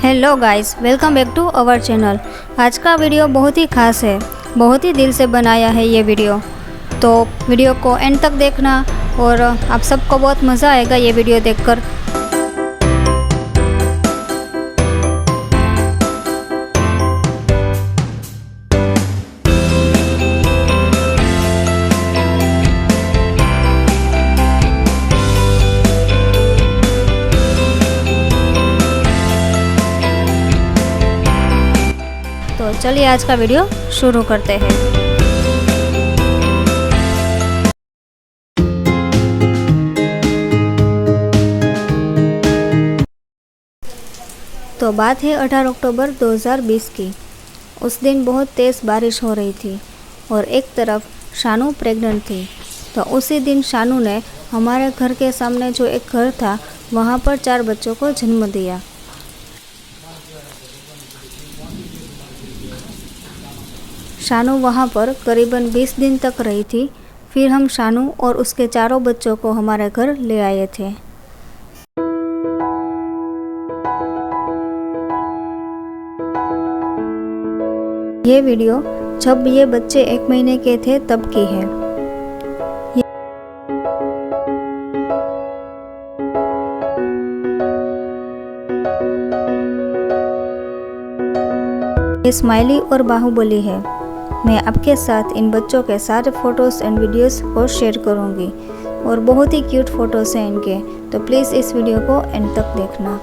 Hello guys, welcome back to our channel. आज का video बहुत ही खास है, बहुत ही दिल से बनाया है ये वीडियो। तो वीडियो को एंड तक देखना और आप सबको बहुत मज़ा आएगा ये वीडियो देखकर। तो चलिए आज का वीडियो शुरू करते हैं। तो बात है 18 अक्टूबर 2020 की। उस दिन बहुत तेज़ बारिश हो रही थी और एक तरफ शानू प्रेग्नेंट थी। तो उसी दिन शानू ने हमारे घर के सामने जो एक घर था वहाँ पर 4 बच्चों को जन्म दिया। शानू वहाँ पर करीबन 20 दिन तक रही थी। फिर हम शानू और उसके चारों बच्चों को हमारे घर ले आए थे। ये वीडियो जब ये बच्चे 1 महीने के थे तब की है। ये स्माइली और बाहुबली है। मैं आपके साथ इन बच्चों के सारे फ़ोटोज़ एंड वीडियोस को शेयर करूंगी और बहुत ही क्यूट फ़ोटोज़ हैं इनके। तो प्लीज़ इस वीडियो को एंड तक देखना।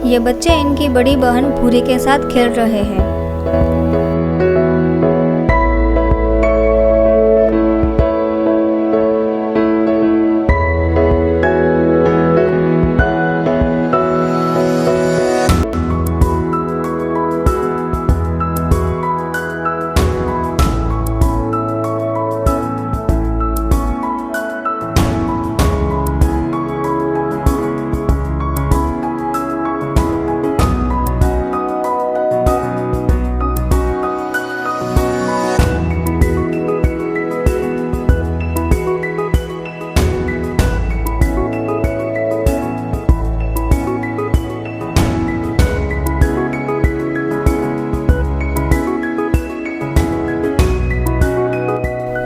ये बच्चे इनकी बड़ी बहन भूरी के साथ खेल रहे हैं।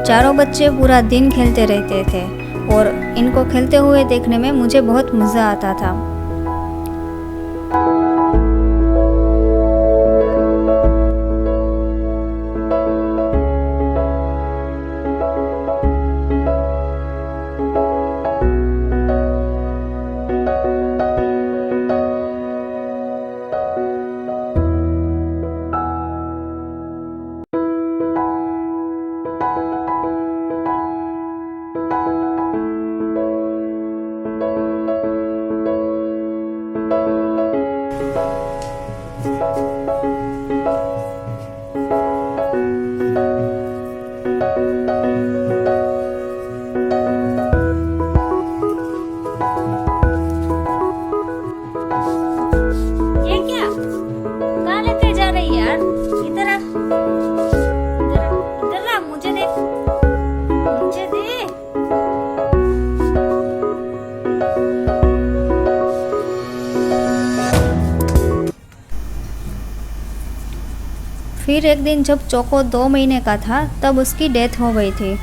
चारों बच्चे पूरा दिन खेलते रहते थे और इनको खेलते हुए देखने में मुझे बहुत मज़ा आता था। फिर एक दिन जब चोको 2 महीने का था तब उसकी डेथ हो गई थी।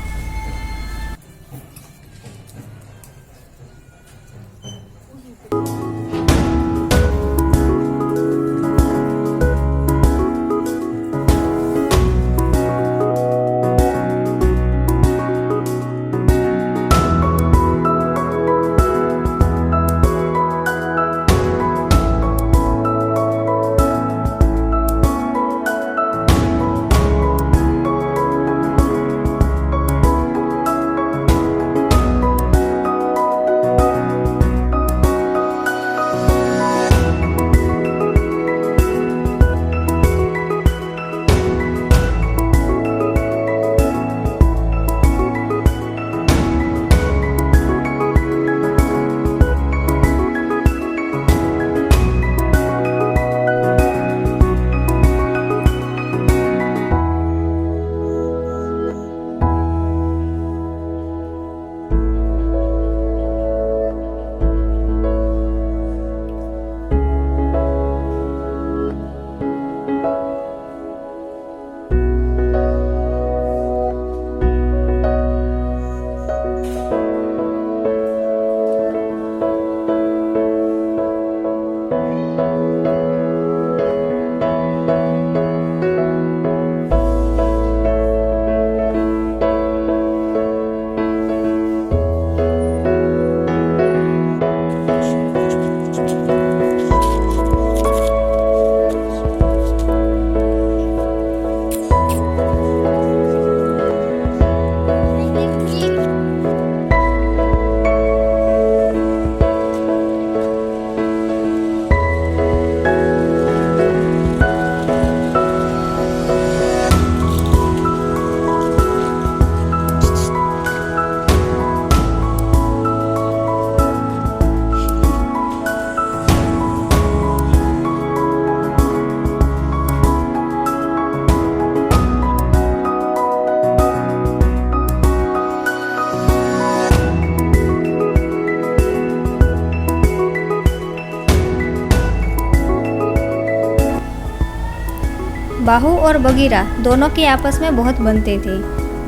बाहू और बगीरा दोनों की आपस में बहुत बनती थी।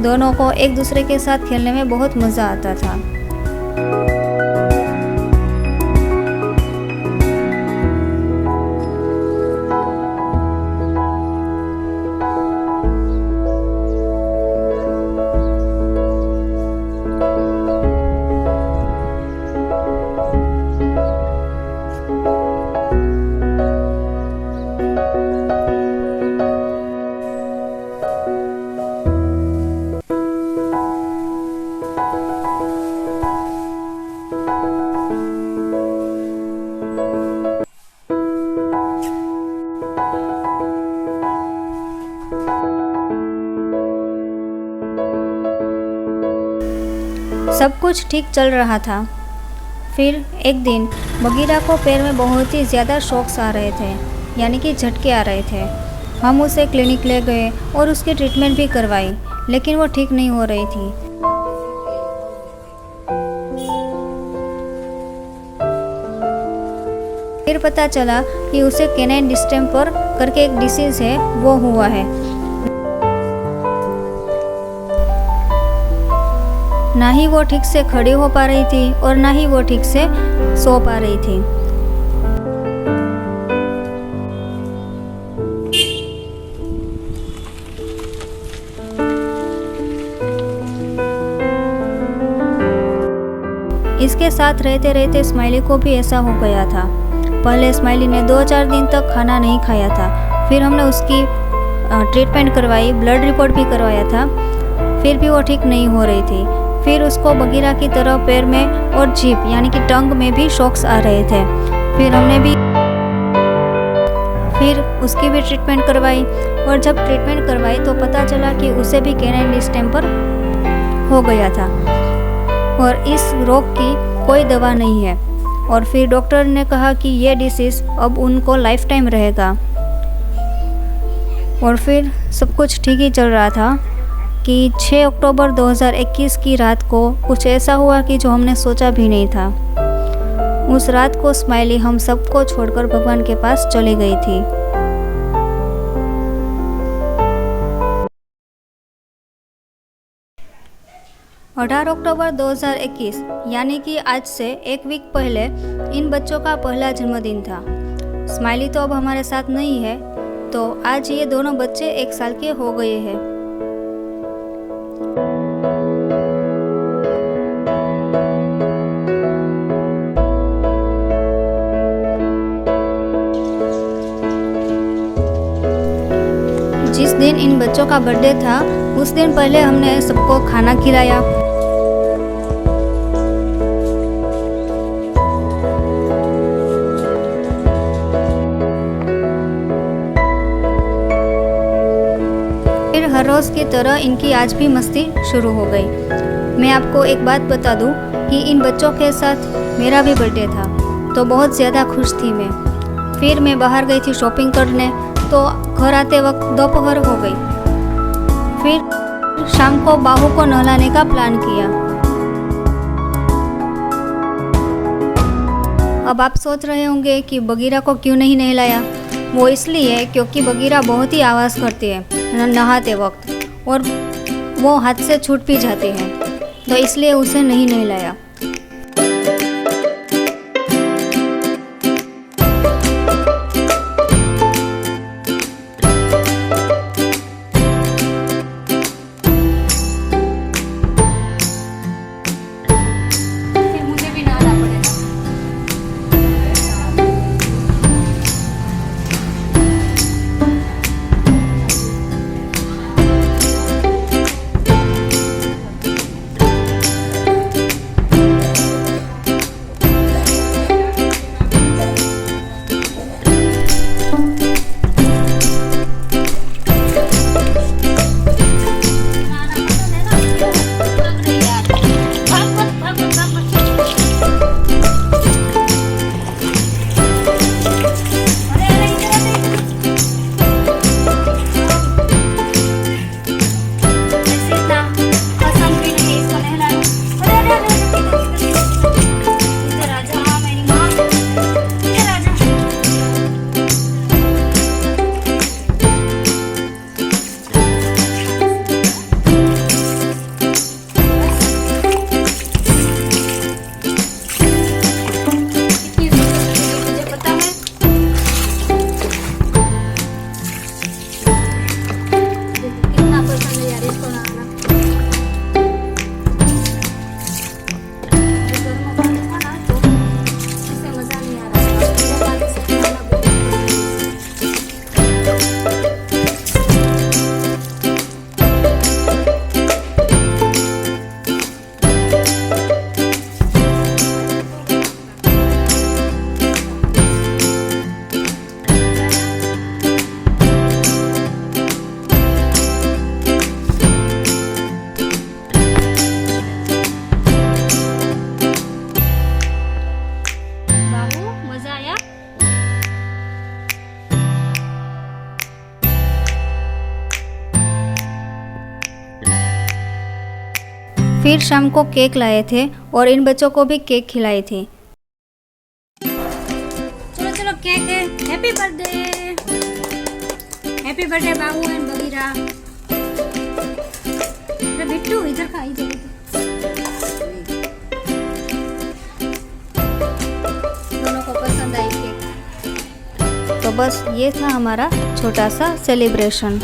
दोनों को एक दूसरे के साथ खेलने में बहुत मज़ा आता था। सब कुछ ठीक चल रहा था। फिर एक दिन बगीरा को पैर में बहुत ही ज़्यादा शॉक्स आ रहे थे, यानी कि झटके आ रहे थे। हम उसे क्लिनिक ले गए और उसकी ट्रीटमेंट भी करवाई, लेकिन वो ठीक नहीं हो रही थी। फिर पता चला कि उसे कैनाइन डिस्टेम्पर करके एक डिसीज़ है, वो हुआ है। ना ही वो ठीक से खड़ी हो पा रही थी और ना ही वो ठीक से सो पा रही थी। इसके साथ रहते रहते स्माइली को भी ऐसा हो गया था। पहले स्माइली ने 2-4 दिन तक खाना नहीं खाया था। फिर हमने उसकी ट्रीटमेंट करवाई, ब्लड रिपोर्ट भी करवाया था, फिर भी वो ठीक नहीं हो रही थी। फिर उसको बगीरा की तरह पैर में और जीभ यानी कि टंग में भी शॉक्स आ रहे थे। फिर उसकी भी ट्रीटमेंट करवाई, और जब ट्रीटमेंट करवाई तो पता चला कि उसे भी कैनाइन डिस्टेम्पर हो गया था और इस रोग की कोई दवा नहीं है। और फिर डॉक्टर ने कहा कि ये डिसीज़ अब उनको लाइफ टाइम रहेगा। और फिर सब कुछ ठीक ही चल रहा था कि 6 अक्टूबर 2021 की रात को कुछ ऐसा हुआ कि जो हमने सोचा भी नहीं था। उस रात को स्माइली हम सबको छोड़कर भगवान के पास चली गई थी। 18 अक्टूबर 2021 यानी कि आज से एक वीक पहले इन बच्चों का पहला जन्मदिन था। स्माइली तो अब हमारे साथ नहीं है, तो आज ये दोनों बच्चे 1 साल के हो गए हैं। जिस दिन इन बच्चों का बर्थडे था उस दिन पहले हमने सबको खाना खिलाया। फिर हर रोज़ की तरह इनकी आज भी मस्ती शुरू हो गई। मैं आपको एक बात बता दूं कि इन बच्चों के साथ मेरा भी बर्थडे था, तो बहुत ज़्यादा खुश थी मैं। फिर मैं बाहर गई थी शॉपिंग करने, तो घर आते वक्त दोपहर हो गई। फिर शाम को बाहू को नहलाने का प्लान किया। अब आप सोच रहे होंगे कि बगीरा को क्यों नहीं नहलाया। वो इसलिए क्योंकि बगीरा बहुत ही आवाज़ करती है नहाते वक्त, और वो हाथ से छूट भी जाती है, तो इसलिए उसे नहीं नहलाया। फिर शाम को केक लाए थे और इन बच्चों को भी केक खिलाई थी। चलो चलो केक है। Happy birthday Babu and Bagheera. Bittu इधर खा, इधर दोनों को पसंद आई केक। तो बस ये था हमारा छोटा सा सेलिब्रेशन।